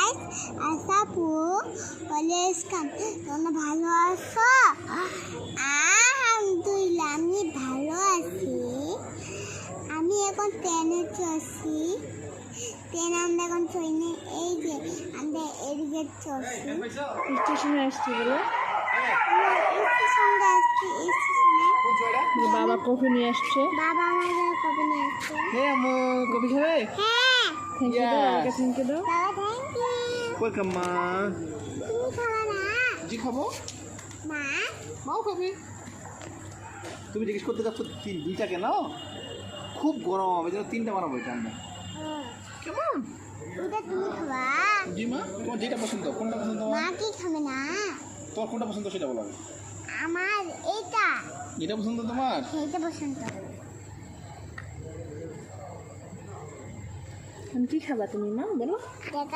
Guys, আসাপু welcome. তোমরা ভালো আছো? আলহামদুলিল্লাহ আমি ভালো আছি। আমি এখন ট্রেনে চড়ছি। ট্রেন আমরা এখন ট্রেনে এই যে আমরা এদিকে চড়ছি। স্টেশনে আসছি বলে স্টেশনে আসছি। স্টেশনে বাবা কফি নিয়ে আসছে। বাবা আমাদের কবে নিয়ে আসছে? হ্যাঁ আম্মু কফি খাবে? হ্যাঁ থ্যাংক ইউ দাও, আমাকে থ্যাংক ইউ দাও। বাবা থ্যাংক ইউ। ওয়েলকাম মা। তুমি খাবা না? জি খাবো। মা মাও খাবে। তুমি জিজ্ঞেস করতে যাচ্ছ দুইটা কেন? খুব গরম, এই জন্য তিনটা বানাবো এটা আমরা। কেমন? ওটা তুমি খাবা? জি মা, তোমার যেটা পছন্দ, কোনটা পছন্দ মা তোমার? কি খাবে না? তোমার কোনটা পছন্দ সেটা বলো। আমার এটা যেটা পছন্দ তোমার? সেইটা পছন্দ। কি খাবা তুমি মা বলো? এটা